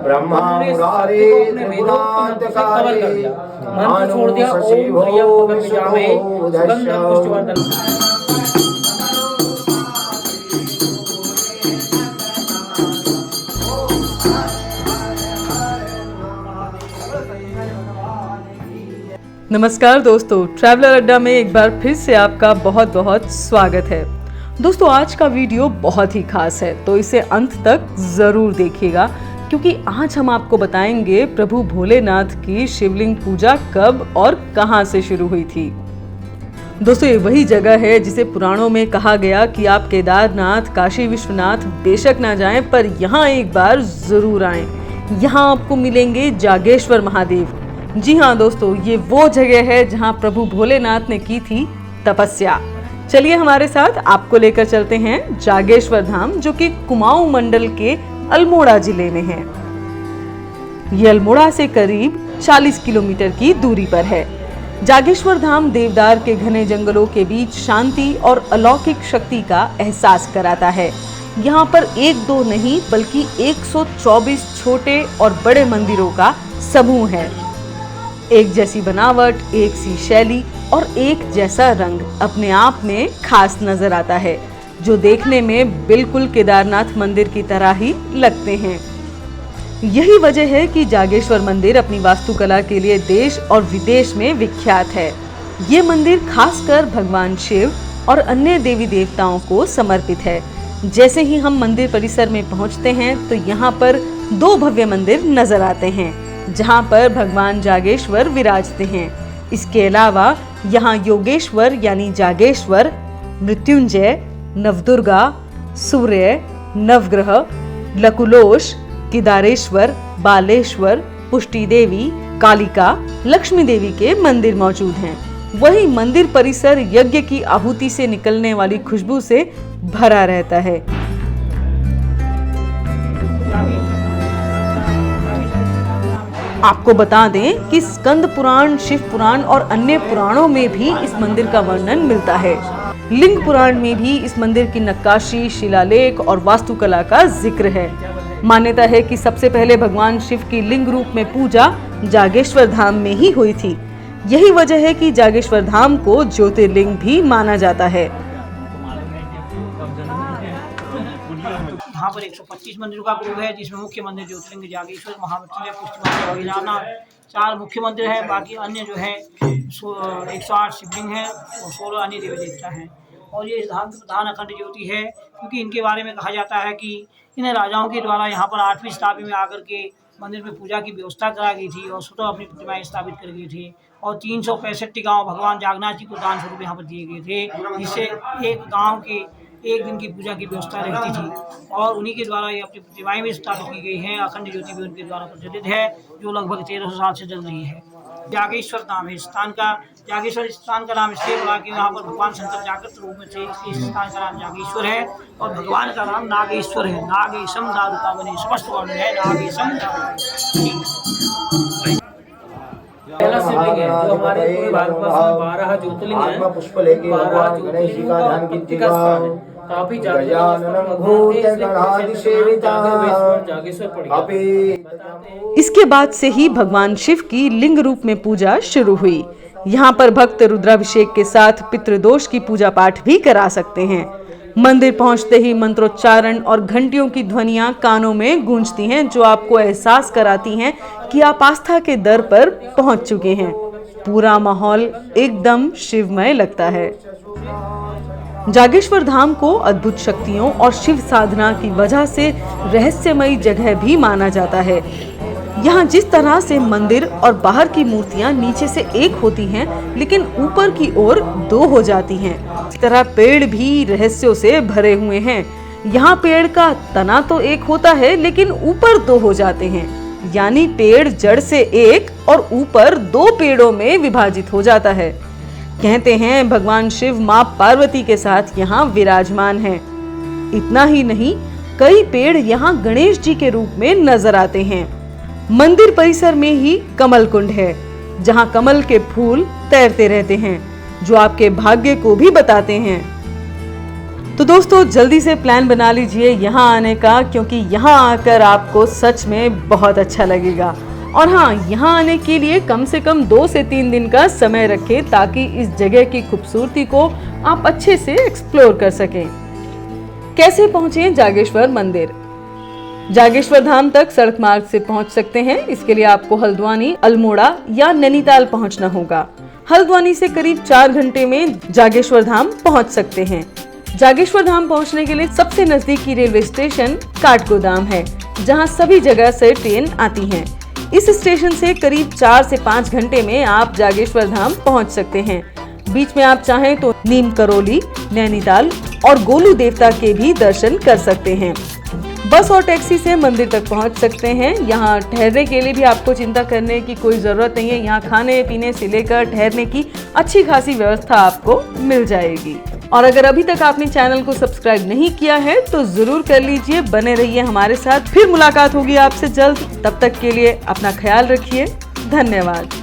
ब्रह्मा मुरारे त्रिगुणांतकारे अनुशशिवो विशुभो दश। नमस्कार दोस्तों, ट्रैवलर अड्डा में एक बार फिर से आपका बहुत बहुत स्वागत है। दोस्तों, आज का वीडियो बहुत ही खास है, तो इसे अंत तक जरूर देखिएगा, क्योंकि आज हम आपको बताएंगे प्रभु भोलेनाथ की शिवलिंग पूजा कब और कहां से शुरू हुई थी। दोस्तों, ये वही जगह है जिसे पुराणों में कहा गया कि आप केदारनाथ, काशी विश्वनाथ बेशक ना जाएं, पर यहाँ एक बार जरूर आएं। यहाँ आपको मिलेंगे जागेश्वर महादेव। जी हाँ दोस्तों, ये वो जगह है जहाँ प्रभु भोलेनाथ ने की थी तपस्या। चलिए हमारे साथ आपको लेकर चलते हैं जागेश्वर धाम, जो कि कुमाऊं मंडल के अल्मोड़ा जिले में है। ये अल्मोड़ा से करीब 40 किलोमीटर की दूरी पर है। जागेश्वर धाम देवदार के घने जंगलों के बीच शांति और अलौकिक शक्ति का एहसास कराता है। यहाँ पर एक दो नहीं बल्कि 124 छोटे और बड़े मंदिरों का समूह है। एक जैसी बनावट, एक सी शैली और एक जैसा रंग अपने आप में खास नजर आता है, जो देखने में बिल्कुल केदारनाथ मंदिर की तरह ही लगते हैं। यही वजह है कि जागेश्वर मंदिर अपनी वास्तुकला के लिए देश और विदेश में विख्यात है। ये मंदिर खासकर भगवान शिव और अन्य देवी देवताओं को समर्पित है। जैसे ही हम मंदिर परिसर में पहुंचते हैं तो यहाँ पर दो भव्य मंदिर नजर आते हैं, जहाँ पर भगवान जागेश्वर विराजते हैं। इसके अलावा यहाँ योगेश्वर यानी जागेश्वर, मृत्युंजय, नवदुर्गा, सूर्य, नवग्रह, लकुलोश, केदारेश्वर, बालेश्वर, पुष्टि देवी, कालिका, लक्ष्मी देवी के मंदिर मौजूद हैं। वही मंदिर परिसर यज्ञ की आहुति से निकलने वाली खुशबू से भरा रहता है। आपको बता दें कि स्कंद पुराण, शिव पुराण और अन्य पुराणों में भी इस मंदिर का वर्णन मिलता है। लिंग पुराण में भी इस मंदिर की नक्काशी, शिलालेख और वास्तुकला का जिक्र है। मान्यता है कि सबसे पहले भगवान शिव की लिंग रूप में पूजा जागेश्वर धाम में ही हुई थी। यही वजह है कि जागेश्वर धाम को ज्योतिर्लिंग भी माना जाता है। यहाँ पर 125 मंदिरों का ग्रुप है, जिसमें मुख्य मंदिर ज्योतिर्लिंग जागेश्वर, महामृत्युंजय, पुष्टि भगीरथनाथ, 4 मुख्य मंदिर हैं। बाकी अन्य जो है 108 शिवलिंग हैं और 16 अन्य देवी देवता हैं। और ये धाम की प्रधान अखंड ज्योति है, क्योंकि इनके बारे में कहा जाता है कि इन राजाओं के द्वारा यहाँ पर 8वीं शताब्दी में आकर के मंदिर में पूजा की व्यवस्था कराई गई थी और स्वतः अपनी प्रतिमाएं स्थापित कर गए थे। और 365 गाँव भगवान जागन्नाथ जी को दान स्वरूप यहाँ पर दिए गए थे, जिससे एक गाँव के एक दिन की पूजा की व्यवस्था रहती थी। और उन्हीं के द्वारा ये अपनी प्रतिमाएं भी स्थापित की गई हैं। अखंड ज्योति भी उनके द्वारा प्रज्वलित है, जो लगभग 1300 साल से जल रही है। जागेश्वर नाम है इस स्थान का। जागेश्वर स्थान का नाम इसलिए पड़ा कि वहाँ पर भगवान शंकर जागृत रूप में थे, इस स्थान का नाम जागेश्वर है। और भगवान का नाम नागेश्वर है। नागेशम दारुका बने स्पष्ट वर्ण है, नागेशम। पहला शिवलिंग है जो हमारे पूरे भारतवर्ष में 12 ज्योतिर्लिंग है। पुष्प लेके भगवान गणेश जी का ध्यान कीजिएगा। काफी इसके बाद से ही भगवान शिव की लिंग रूप में पूजा शुरू हुई। यहाँ पर भक्त रुद्राभिषेक के साथ पितृदोष की पूजा पाठ भी करा सकते हैं। मंदिर पहुंचते ही मंत्रोच्चारण और घंटियों की ध्वनियां कानों में गूंजती हैं, जो आपको एहसास कराती हैं कि आप आस्था के दर पर पहुंच चुके हैं। पूरा माहौल एकदम शिवमय लगता है। जागेश्वर धाम को अद्भुत शक्तियों और शिव साधना की वजह से रहस्यमयी जगह भी माना जाता है। यहाँ जिस तरह से मंदिर और बाहर की मूर्तियाँ नीचे से एक होती हैं, लेकिन ऊपर की ओर 2 हो जाती हैं, इस तरह पेड़ भी रहस्यों से भरे हुए हैं। यहाँ पेड़ का तना तो एक होता है, लेकिन ऊपर 2 हो जाते हैं, यानी पेड़ जड़ से एक और ऊपर 2 पेड़ों में विभाजित हो जाता है। कहते हैं भगवान शिव माँ पार्वती के साथ यहाँ विराजमान हैं। इतना ही नहीं, कई पेड़ यहाँ गणेश जी के रूप में नजर आते हैं। मंदिर परिसर में ही कमल कुंड है, जहाँ कमल के फूल तैरते रहते हैं, जो आपके भाग्य को भी बताते हैं। तो दोस्तों जल्दी से प्लान बना लीजिए यहाँ आने का, क्योंकि यहाँ आकर आपको सच में बहुत अच्छा लगेगा। और हाँ, यहाँ आने के लिए कम से कम 2 से 3 दिन का समय रखें, ताकि इस जगह की खूबसूरती को आप अच्छे से एक्सप्लोर कर सकें। कैसे पहुँचें जागेश्वर मंदिर? जागेश्वर धाम तक सड़क मार्ग से पहुँच सकते हैं। इसके लिए आपको हल्द्वानी, अल्मोड़ा या नैनीताल पहुँचना होगा। हल्द्वानी से करीब 4 घंटे में जागेश्वर धाम पहुँच सकते हैं। जागेश्वर धाम पहुंचने के लिए सबसे नजदीकी रेलवे स्टेशन काठगोदाम है, जहां सभी जगह से ट्रेन आती हैं। इस स्टेशन से करीब 4 से 5 घंटे में आप जागेश्वर धाम पहुंच सकते हैं। बीच में आप चाहें तो नीम करोली, नैनीताल और गोलू देवता के भी दर्शन कर सकते हैं। बस और टैक्सी से मंदिर तक पहुंच सकते हैं। यहाँ ठहरने के लिए भी आपको चिंता करने की कोई ज़रूरत नहीं है। यहाँ खाने पीने से लेकर ठहरने की अच्छी खासी व्यवस्था आपको मिल जाएगी। और अगर अभी तक आपने चैनल को सब्सक्राइब नहीं किया है तो ज़रूर कर लीजिए। बने रहिए हमारे साथ, फिर मुलाकात होगी आपसे जल्द। तब तक के लिए अपना ख्याल रखिए। धन्यवाद।